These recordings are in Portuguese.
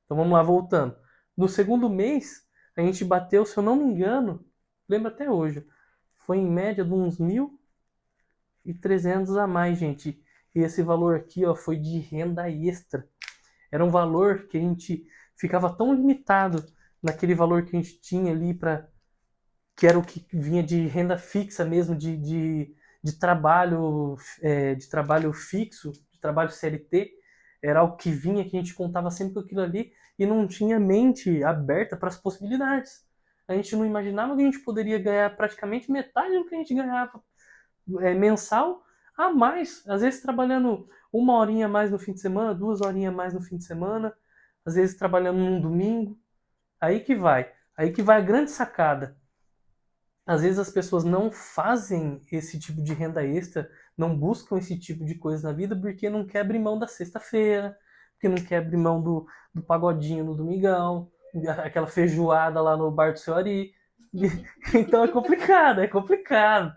Então vamos lá, voltando. No segundo mês, a gente bateu, se eu não me engano, lembro até hoje, foi em média de uns 1.300 a mais, gente. E esse valor aqui, ó, foi de renda extra. Era um valor que a gente ficava tão limitado naquele valor que a gente tinha ali para que era o que vinha de renda fixa mesmo, de trabalho fixo, de trabalho CLT, era o que vinha, que a gente contava sempre com aquilo ali e não tinha mente aberta para as possibilidades. A gente não imaginava que a gente poderia ganhar praticamente metade do que a gente ganhava mensal a mais, às vezes trabalhando 1 horinha a mais no fim de semana, 2 horinhas a mais no fim de semana, às vezes trabalhando num domingo. Aí que vai a grande sacada. Às vezes as pessoas não fazem esse tipo de renda extra, não buscam esse tipo de coisa na vida porque não quer abrir mão da sexta-feira, porque não quer abrir mão do pagodinho no domingão, aquela feijoada lá no bar do seu Ari. Então é complicado, é complicado.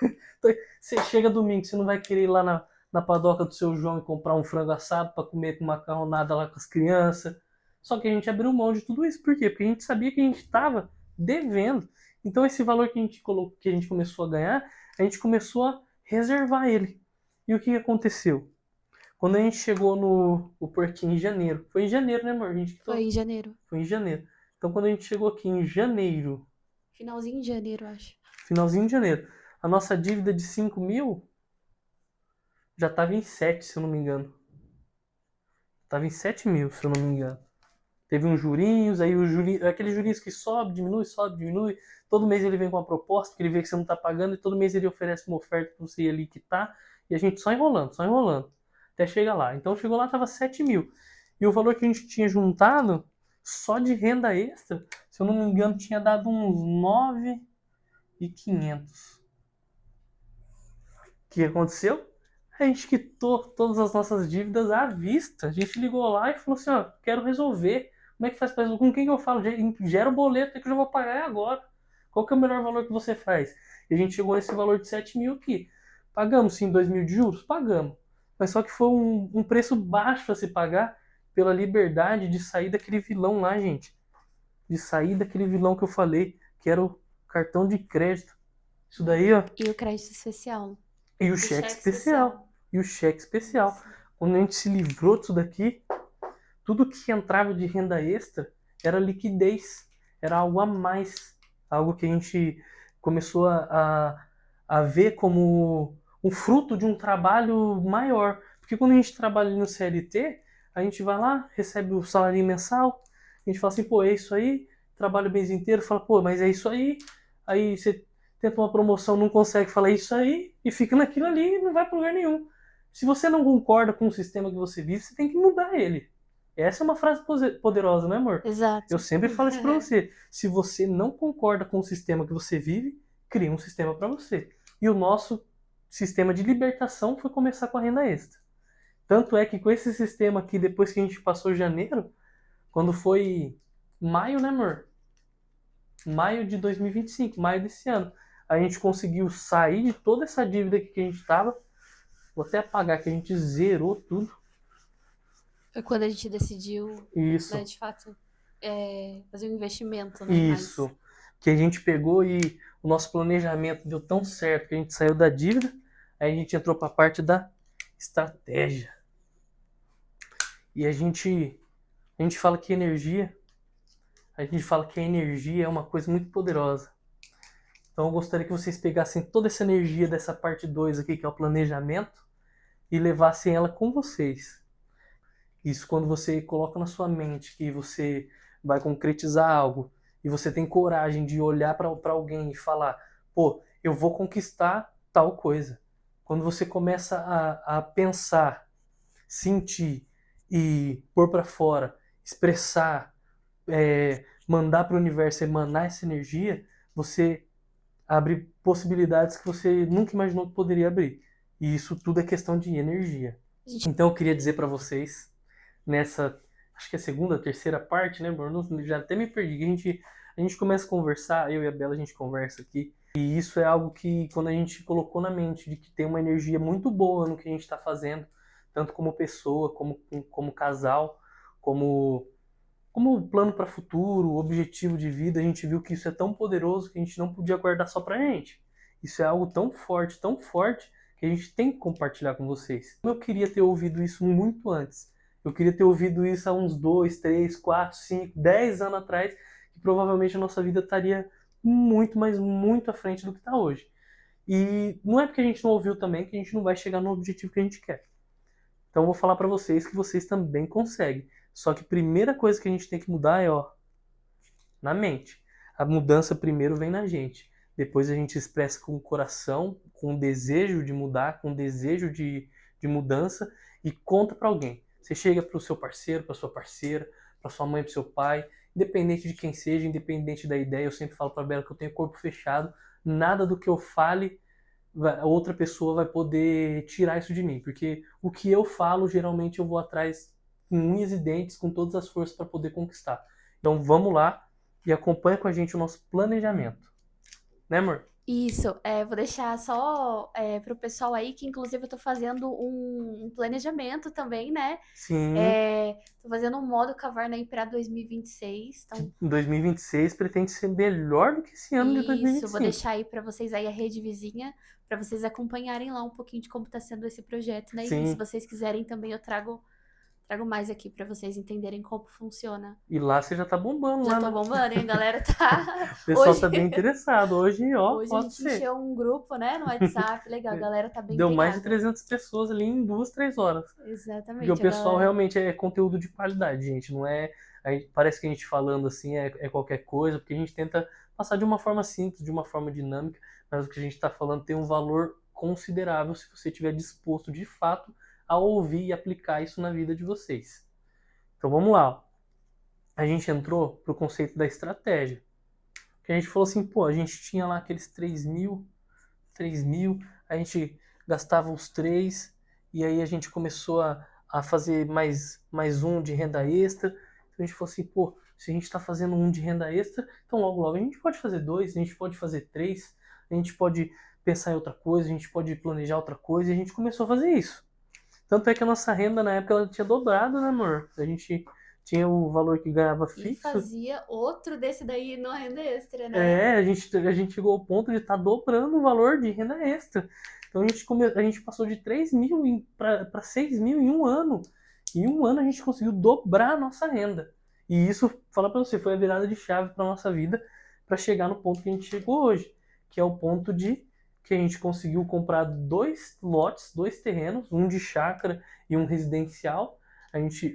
Então, você chega domingo, você não vai querer ir lá na padoca do seu João e comprar um frango assado para comer com macarronada lá com as crianças. Só que a gente abriu mão de tudo isso. Por quê? Porque a gente sabia que a gente estava devendo. Então esse valor que a gente colocou, que a gente começou a ganhar, a gente começou a reservar ele. E o que aconteceu? Quando a gente chegou no Porquinho em janeiro, foi em janeiro, né, amor? Foi em janeiro. Foi em janeiro. Então quando a gente chegou aqui em janeiro, Finalzinho de janeiro, acho. finalzinho de janeiro, a nossa dívida de 5.000 já estava em 7, se eu não me engano. Tava em 7.000, se eu não me engano. Teve uns jurinhos, aí os jurinhos, aqueles jurinhos que sobe, diminui. Todo mês ele vem com uma proposta, porque ele vê que você não tá pagando, e todo mês ele oferece uma oferta para você ir ali quitar, e a gente só enrolando, até chegar lá. Então chegou lá, tava 7.000. E o valor que a gente tinha juntado, só de renda extra, se eu não me engano, tinha dado uns 9.500. O que aconteceu? A gente quitou todas as nossas dívidas à vista. A gente ligou lá e falou assim: ó, quero resolver. Como é que faz para resolver? Com quem que eu falo? Gera o boleto que eu já vou pagar agora. Qual que é o melhor valor que você faz? E a gente chegou nesse valor de 7.000 aqui. Pagamos sim 2.000 de juros? Pagamos. Mas só que foi um preço baixo a se pagar pela liberdade de sair daquele vilão lá, gente. De sair daquele vilão que eu falei, que era o cartão de crédito. Isso daí, ó, E o crédito especial. e o O cheque cheque especial. especial. E o cheque especial. Isso. Quando a gente se livrou disso daqui, tudo que entrava de renda extra era liquidez. Era algo a mais. Algo que a gente começou a ver como um fruto de um trabalho maior. Porque quando a gente trabalha no CLT, a gente vai lá, recebe o salário mensal, a gente fala assim, pô, é isso aí, trabalha o mês inteiro, fala, pô, mas é isso aí você tenta uma promoção, não consegue falar isso aí, e fica naquilo ali e não vai para lugar nenhum. Se você não concorda com o sistema que você vive, você tem que mudar ele. Essa é uma frase poderosa, né, amor? Eu Exato. sempre falo isso pra você. Se você não concorda com o sistema que você vive, cria um sistema para você. E o nosso sistema de libertação foi começar com a renda extra. Tanto é que com esse sistema aqui, depois que a gente passou janeiro, quando foi maio, né, amor? Maio de 2025, maio desse ano, a gente conseguiu sair de toda essa dívida que a gente estava. Vou até apagar que a gente zerou tudo. Foi quando a gente decidiu, né, Isso, de fato, fazer um investimento, né? isso. Que a gente pegou e o nosso planejamento deu tão certo que a gente saiu da dívida, aí a gente entrou para a parte da estratégia. E a gente fala que energia, a gente fala que a energia é uma coisa muito poderosa. Então eu gostaria que vocês pegassem toda essa energia dessa parte 2 aqui, que é o planejamento, e levassem ela com vocês. Isso quando você coloca na sua mente que você vai concretizar algo e você tem coragem de olhar para alguém e falar, pô, eu vou conquistar tal coisa. Quando você começa a pensar, sentir e pôr para fora, expressar, mandar para o universo, emanar essa energia, você abre possibilidades que você nunca imaginou que poderia abrir. E isso tudo é questão de energia. A gente, Então eu queria dizer para vocês nessa, acho que é a segunda, terceira parte, né, Bruno? Já até me perdi. A gente começa a conversar, eu e a Bela a gente conversa aqui, e isso é algo que quando a gente colocou na mente de que tem uma energia muito boa no que a gente está fazendo, tanto como pessoa, como casal, como como plano para futuro, objetivo de vida, a gente viu que isso é tão poderoso que a gente não podia guardar só pra gente. Isso é algo tão forte, que a gente tem que compartilhar com vocês. Eu queria ter ouvido isso muito antes. Eu queria ter ouvido isso há uns 2, 3, 4, 5, 10 anos atrás, que provavelmente a nossa vida estaria muito, mas muito à frente do que está hoje. E não é porque a gente não ouviu também que a gente não vai chegar no objetivo que a gente quer. Então eu vou falar para vocês que vocês também conseguem. Só que a primeira coisa que a gente tem que mudar é, ó, na mente. A mudança primeiro vem na gente. Depois a gente expressa com o coração, com o desejo de mudar, com o desejo de mudança e conta para alguém. Você chega para o seu parceiro, para sua parceira, para sua mãe, para seu pai, independente de quem seja, independente da ideia. Eu sempre falo para Bela que eu tenho corpo fechado. Nada do que eu fale outra pessoa vai poder tirar isso de mim, porque o que eu falo geralmente eu vou atrás com unhas e dentes, com todas as forças para poder conquistar. Então vamos lá e acompanha com a gente o nosso planejamento, né, amor? Isso, vou deixar só pro pessoal aí que inclusive eu tô fazendo um planejamento também, né? Sim, Tô fazendo um modo Caverna aí pra 2026. Então, em 2026 pretende ser melhor do que esse ano de isso, vou 2025. deixar aí pra vocês aí a rede vizinha, pra vocês acompanharem lá um pouquinho de como tá sendo esse projeto, né? E se Sim, vocês quiserem também eu trago mais aqui pra vocês entenderem como funciona. e lá você já tá bombando Já lá, tô né? bombando, hein? A galera tá. O pessoal Hoje, tá bem interessado. Hoje, ó, hoje a pode gente ser. encheu um grupo, né, no WhatsApp. Legal, a galera tá bem Deu mais de empenhada. 300 pessoas ali em 2, 3 horas. Porque o Exatamente, a pessoal galera. realmente é conteúdo de qualidade, gente. Não é. Parece que a gente falando assim é qualquer coisa, porque a gente tenta passar de uma forma simples, de uma forma dinâmica, mas o que a gente está falando tem um valor considerável se você estiver disposto de fato a ouvir e aplicar isso na vida de vocês. Então vamos lá. Ó. A gente entrou pro conceito da estratégia. Que a gente falou assim, pô, a gente tinha lá aqueles 3 mil, a gente gastava os 3, e aí a gente começou a fazer mais um de renda extra. Então a gente falou assim, pô, se a gente está fazendo um de renda extra, então logo a gente pode fazer 2, a gente pode fazer 3, a gente pode pensar em outra coisa, a gente pode planejar outra coisa, e a gente começou a fazer isso. Tanto é que a nossa renda na época ela tinha dobrado, né, amor? A gente tinha o valor que ganhava E fixo. fazia outro desse daí no renda extra, né? É, a gente chegou ao ponto de estar dobrando o valor de renda extra. Então a gente passou de 3 mil para 6 mil em um ano. Em um ano a gente conseguiu dobrar a nossa renda. E isso, falar para você, foi a virada de chave para nossa vida para chegar no ponto que a gente chegou hoje, que é o ponto de que a gente conseguiu comprar 2 lotes, 2 terrenos, um de chácara e um residencial.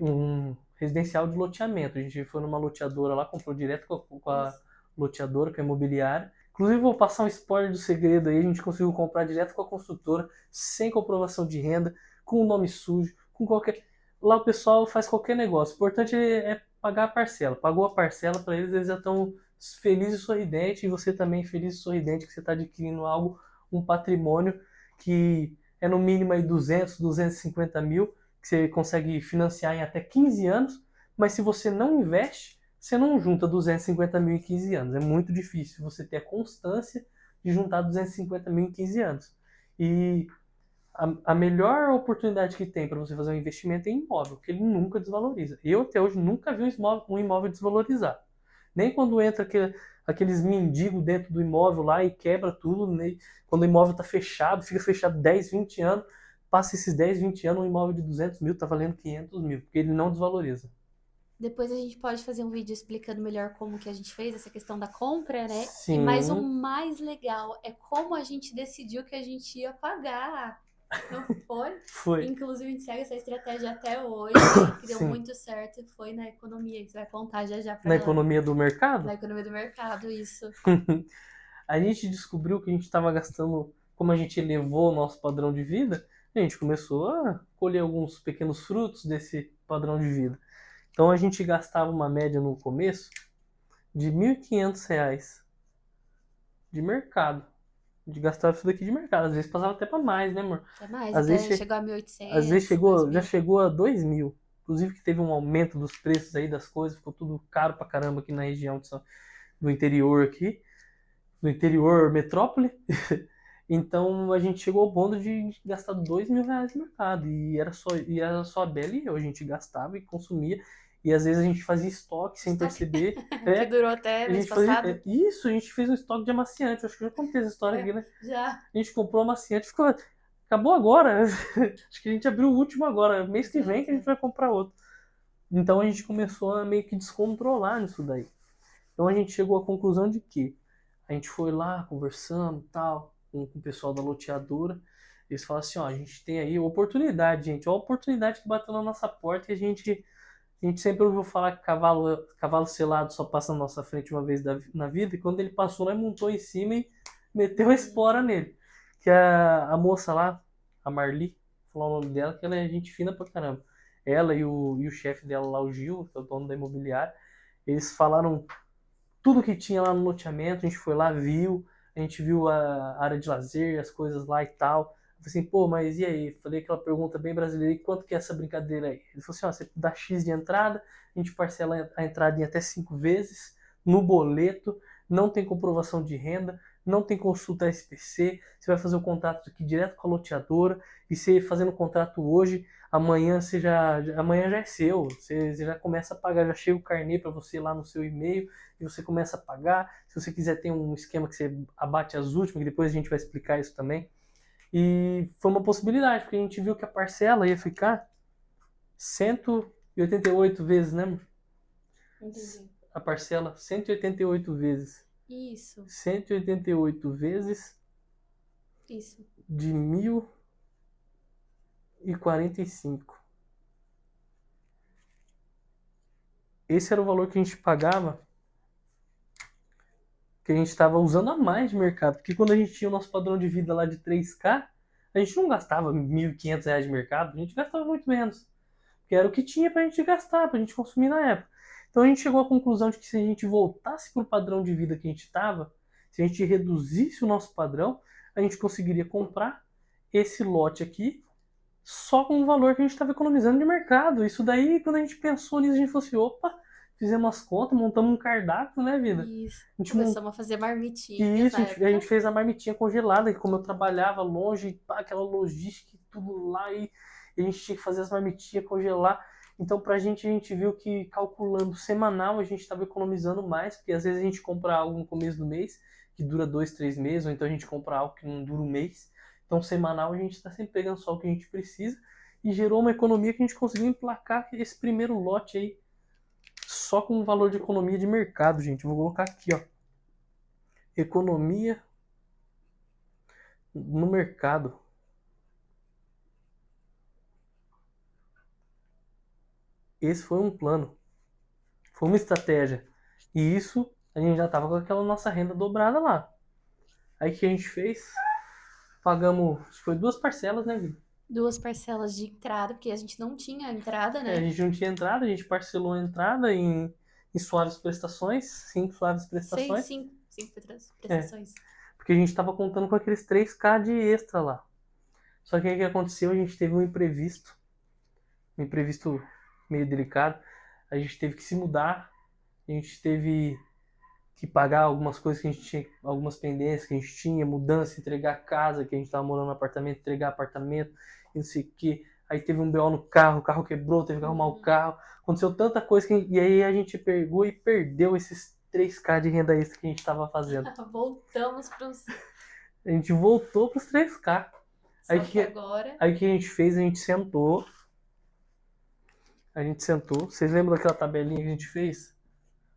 Um residencial de loteamento. A gente foi numa loteadora lá, comprou direto com a Isso. loteadora, com a imobiliária. Inclusive, vou passar um spoiler do segredo aí. A gente conseguiu comprar direto com a construtora, sem comprovação de renda, com o nome sujo, com qualquer. Lá o pessoal faz qualquer negócio. O importante é pagar a parcela. Pagou a parcela para eles, eles já estão felizes e sorridentes. E você também feliz e sorridente que você está adquirindo algo, um patrimônio que é no mínimo aí 200, 250 mil, que você consegue financiar em até 15 anos. Mas se você não investe, você não junta 250 mil em 15 anos. É muito difícil você ter a constância de juntar 250 mil em 15 anos. E a melhor oportunidade que tem para você fazer um investimento é em imóvel, porque ele nunca desvaloriza. Eu até hoje nunca vi um imóvel desvalorizar. Nem quando entra aqueles mendigos dentro do imóvel lá e quebra tudo, né? Quando o imóvel está fechado, fica fechado 10, 20 anos, passa esses 10, 20 anos, um imóvel de 200 mil está valendo 500 mil, porque ele não desvaloriza. Depois a gente pode fazer um vídeo explicando melhor como que a gente fez essa questão da compra, né? Mas o Sim, mais legal é como a gente decidiu que a gente ia pagar. Não foi? foi. Inclusive, a gente segue essa estratégia até hoje, né? Que deu Sim. muito certo. Foi na economia, que você vai contar já já pra Na galera. economia do mercado, Na economia do mercado, isso. a gente descobriu que a gente estava gastando, como a gente elevou o nosso padrão de vida, a gente começou a colher alguns pequenos frutos desse padrão de vida. Então a gente gastava uma média no começo de R$ 1.500 de mercado. A gente gastava isso daqui de mercado. Às vezes passava até para mais, né, amor? Até mais, Às vezes, até chegou a às vezes 1.800, já 2.000. chegou a 2 mil. Inclusive que teve um aumento dos preços aí das coisas, ficou tudo caro pra caramba aqui na região do interior aqui, do interior metrópole. Então a gente chegou ao ponto de gastar R$ 2.000 no mercado. E era só a Bela e eu. A gente gastava e consumia. E às vezes a gente fazia estoque sem Estoque. perceber. Que durou até a mês gente fazia, passado. isso, a gente fez um estoque de amaciante. Acho que eu já contei essa história aqui, né? Já. A gente comprou amaciante, ficou. Acabou agora. Acho que a gente abriu o último agora. Mês que vem que a gente vai comprar outro. Então a gente começou a meio que descontrolar nisso daí. Então a gente chegou à conclusão de que a gente foi lá conversando tal, com o pessoal da loteadora. Eles falaram assim, ó, a gente tem aí oportunidade, gente. Ó, a oportunidade que bateu na nossa porta e a gente sempre ouviu falar que cavalo selado só passa na nossa frente uma vez na vida. E quando ele passou, nós montou em cima e meteu a espora nele. Que a moça lá, a Marli, vou falar o nome dela, que ela é gente fina pra caramba. Ela e o chefe dela lá, o Gil, que é o dono da imobiliária, eles falaram tudo que tinha lá no loteamento, a gente foi lá, viu, a gente viu a área de lazer, as coisas lá e tal. Eu falei assim, pô, mas e aí? Falei aquela pergunta bem brasileira, e quanto que é essa brincadeira aí? Ele falou assim, ó, você dá X de entrada, a gente parcela a entrada em até 5 vezes, no boleto, não tem comprovação de renda, não tem consulta SPC, você vai fazer o contrato aqui direto com a loteadora, e você fazendo o contrato hoje, amanhã amanhã já é seu, você já começa a pagar, já chega o carnê para você lá no seu e-mail, e você começa a pagar. Se você quiser ter um esquema que você abate as últimas, que depois a gente vai explicar isso também. E foi uma possibilidade, porque a gente viu que a parcela ia ficar 188 vezes, né? Entendi. A parcela 188 vezes. Isso. 188 vezes Isso. de 1.045. Esse era o valor que a gente pagava, que a gente estava usando a mais de mercado. Porque quando a gente tinha o nosso padrão de vida lá de 3K, a gente não gastava R$ 1.500 de mercado, a gente gastava muito menos. Porque era o que tinha pra gente gastar, pra gente consumir na época. Então a gente chegou à conclusão de que se a gente voltasse pro padrão de vida que a gente estava, se a gente reduzisse o nosso padrão, a gente conseguiria comprar esse lote aqui só com o valor que a gente estava economizando de mercado. Isso daí, quando a gente pensou nisso, a gente falou assim, opa, fizemos as contas, montamos um cardápio, né, vida? Isso. A gente Começamos a fazer marmitinhas isso, na a gente época. fez a marmitinha congelada, que como eu trabalhava longe, pá, aquela logística e tudo lá, e a gente tinha que fazer as marmitinhas, congelar. Então, pra gente, a gente viu que calculando semanal, a gente estava economizando mais, porque às vezes a gente compra algo no começo do mês, que dura 2, 3 meses, ou então a gente compra algo que não dura um mês. Então, semanal, a gente está sempre pegando só o que a gente precisa, e gerou uma economia que a gente conseguiu emplacar esse primeiro lote aí, só com o valor de economia de mercado, gente. Eu vou colocar aqui, ó. Economia no mercado. Esse foi um plano, foi uma estratégia. E isso a gente já estava com aquela nossa renda dobrada lá. Aí o que a gente fez? Pagamos, acho que foi 2 parcelas, né, Vitor? 2 parcelas de entrada, porque a gente não tinha entrada, A né? gente não tinha entrada, a gente parcelou a entrada em suaves prestações, 5 suaves prestações. 5 É, prestações. porque a gente estava contando com aqueles 3K de extra lá. Só que aí o que aconteceu? A gente teve um imprevisto meio delicado. A gente teve que se mudar, a gente teve que pagar algumas coisas que a gente tinha, algumas pendências que a gente tinha, mudança, entregar casa, que a gente tava morando no apartamento, entregar apartamento, e não sei o que. Aí teve um BO no carro, o carro quebrou, teve que arrumar o carro. Aconteceu tanta coisa e aí a gente pegou e perdeu esses 3K de renda extra que a gente tava fazendo. Voltamos pros. A gente voltou pros 3K. Só que agora. Aí o que a gente fez? A gente sentou. Vocês lembram daquela tabelinha que a gente fez?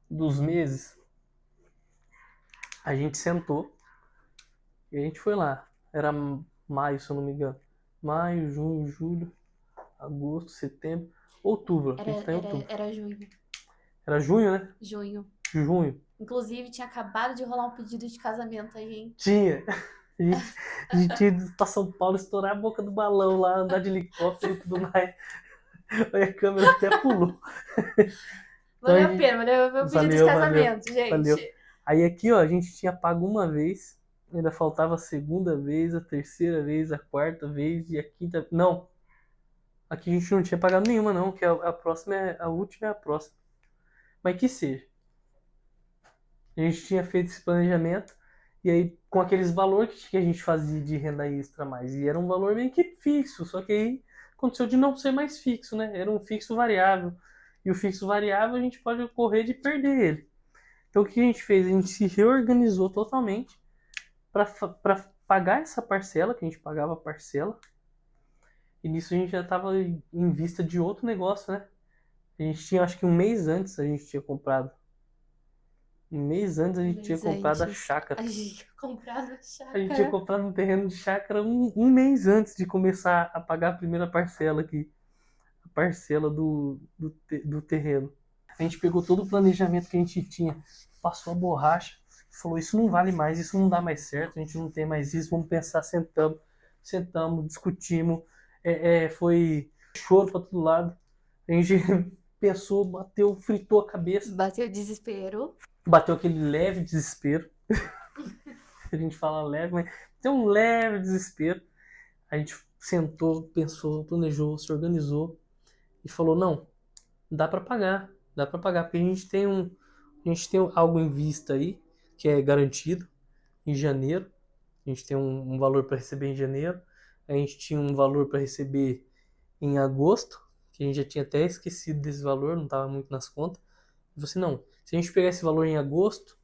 Dos meses? A gente sentou e a gente foi lá. Era maio, se eu não me engano. Maio, junho, julho, agosto, setembro, outubro. A gente tá em outubro. Era junho. Era junho, né? Junho. Junho. Inclusive, tinha acabado de rolar um pedido de casamento aí, hein? Tinha. A gente tinha ido pra São Paulo estourar a boca do balão lá, andar de helicóptero e tudo mais. Aí a câmera até pulou. Valeu a pena, valeu o pedido de casamento, gente. Valeu. Aí aqui, ó, a gente tinha pago uma vez, ainda faltava a segunda vez, a terceira vez, a quarta vez e a quinta. Não. Aqui a gente não tinha pagado nenhuma, não, que a próxima a última é a próxima. Mas que seja. A gente tinha feito esse planejamento e aí com aqueles valores que a gente fazia de renda extra a mais. E era um valor meio que fixo, só que aí aconteceu de não ser mais fixo, né? Era um fixo variável. e o fixo variável, a gente pode correr de perder ele. Então o que a gente fez? A gente se reorganizou totalmente para pagar essa parcela, que a gente pagava a parcela, e nisso a gente já estava em vista de outro negócio, né? A gente tinha, acho que um mês antes a gente tinha comprado. Um mês antes a gente tinha Mês comprado a antes, chácara. a gente tinha comprado a A gente tinha chácara. comprado um terreno de chácara um mês antes de começar a pagar a primeira parcela aqui. A parcela do terreno. A gente pegou todo o planejamento que a gente tinha, passou a borracha, falou, isso não vale mais, isso não dá mais certo, a gente não tem mais isso, vamos pensar, sentamos, discutimos, foi choro para todo lado. A gente pensou, bateu, fritou a cabeça, Bateu desespero. bateu aquele leve desespero. A gente fala leve, mas tem um leve desespero. A gente sentou, pensou, planejou, se organizou e falou, não, dá para pagar, porque a gente tem algo em vista aí que é garantido em janeiro. A gente tem um valor para receber em janeiro, a gente tinha um valor para receber em agosto, que a gente já tinha até esquecido desse valor, não estava muito nas contas. E você não, se a gente pegar esse valor em agosto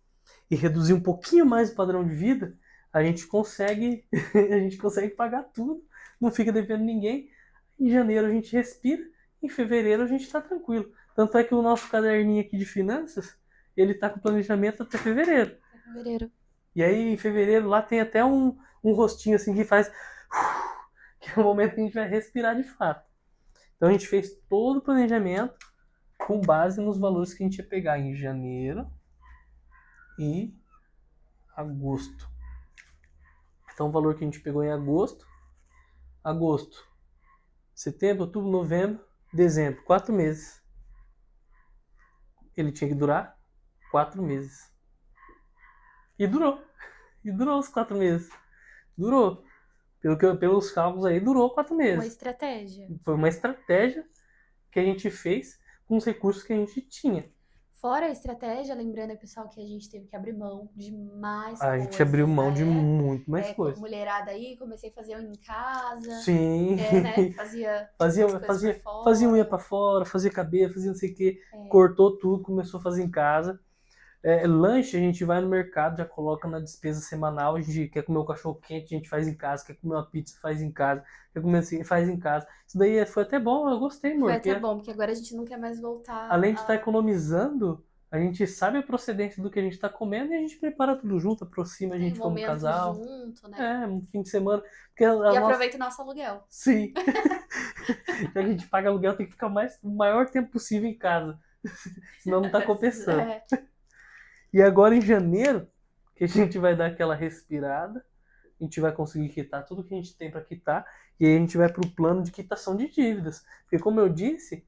e reduzir um pouquinho mais o padrão de vida, a gente consegue a gente consegue pagar tudo, não fica devendo ninguém. Em janeiro a gente respira, em fevereiro a gente está tranquilo. Tanto é que o nosso caderninho aqui de finanças, ele tá com planejamento até fevereiro. Fevereiro. E aí em fevereiro lá tem até um rostinho assim que faz que é o momento que a gente vai respirar de fato. Então a gente fez todo o planejamento com base nos valores que a gente ia pegar em janeiro e agosto. Então o valor que a gente pegou em agosto, setembro, outubro, novembro, dezembro, 4 meses. Ele tinha que durar 4 meses. E durou. E durou os 4 meses. Durou. Pelos cálculos aí, durou 4 Uma meses. estratégia. Foi uma estratégia que a gente fez com os recursos que a gente tinha. Fora a estratégia, lembrando, pessoal, que a gente teve que abrir mão de mais A coisas. gente abriu mão de muito mais coisas. Mulherada aí, comecei a fazer unha em casa. Sim. Né? Fazia unha pra fora, fazia cabelo, fazia não sei o que. Cortou tudo, começou a fazer em casa. Lanche a gente vai no mercado, já coloca na despesa semanal. A gente quer comer um cachorro quente, a gente faz em casa. Quer comer uma pizza, faz em casa. Quer comer assim, faz em casa. Isso daí foi até bom, eu gostei, amor. Foi até bom, porque agora a gente não quer mais voltar. Além de estar economizando, a gente sabe a procedência do que a gente está comendo e a gente prepara tudo junto, aproxima a gente como casal. Junto, né? Um fim de semana. Porque aproveita o nosso aluguel. Sim. Já que a gente paga aluguel, tem que ficar o maior tempo possível em casa. Senão não tá compensando. E agora em janeiro, que a gente vai dar aquela respirada, a gente vai conseguir quitar tudo que a gente tem para quitar, e aí a gente vai para o plano de quitação de dívidas. Porque como eu disse,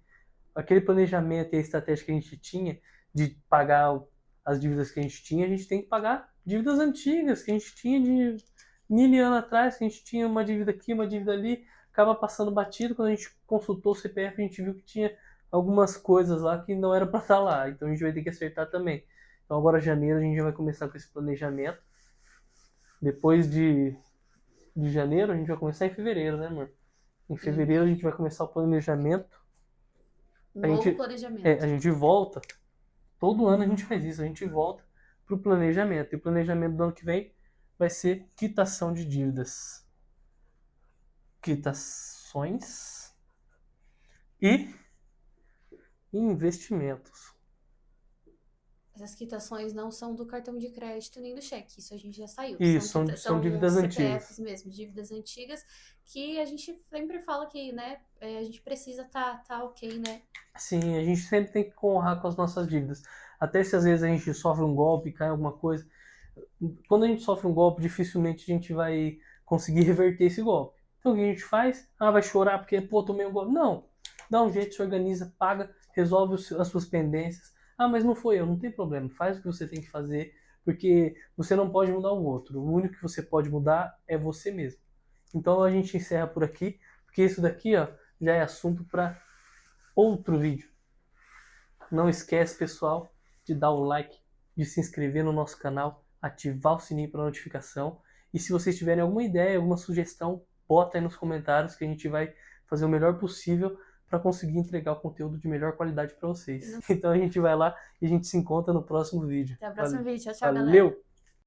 aquele planejamento e a estratégia que a gente tinha de pagar as dívidas que a gente tinha, a gente tem que pagar dívidas antigas que a gente tinha de 1000 anos atrás, que a gente tinha uma dívida aqui, uma dívida ali, acaba passando batido. Quando a gente consultou o CPF, a gente viu que tinha algumas coisas lá que não era para estar lá, então a gente vai ter que acertar também. Então agora janeiro a gente já vai começar com esse planejamento. Depois de janeiro a gente vai começar em fevereiro, né, amor? Em fevereiro a gente vai começar o planejamento. Planejamento. A gente volta. Todo ano a gente faz isso. A gente volta pro planejamento. E o planejamento do ano que vem vai ser quitação de dívidas. Quitações e investimentos. Essas quitações não são do cartão de crédito nem do cheque, isso a gente já saiu. Isso, são dívidas antigas. CPFs mesmo, dívidas antigas, que a gente sempre fala que, né, a gente precisa tá ok, né? Sim, a gente sempre tem que honrar com as nossas dívidas. Até se às vezes a gente sofre um golpe, cai alguma coisa. Quando a gente sofre um golpe, dificilmente a gente vai conseguir reverter esse golpe. Então o que a gente faz? Vai chorar porque, tomei um golpe. Não, dá um jeito, se organiza, paga, resolve as suas pendências. Mas não foi eu, não tem problema. Faz o que você tem que fazer, porque você não pode mudar o outro. O único que você pode mudar é você mesmo. Então a gente encerra por aqui, porque isso daqui já é assunto para outro vídeo. Não esquece, pessoal, de dar o like, de se inscrever no nosso canal, ativar o sininho para notificação. E se vocês tiverem alguma ideia, alguma sugestão, bota aí nos comentários que a gente vai fazer o melhor possível para conseguir entregar o conteúdo de melhor qualidade para vocês. Então a gente vai lá e a gente se encontra no próximo vídeo. Até o próximo vídeo. Tchau, tchau, galera. Valeu!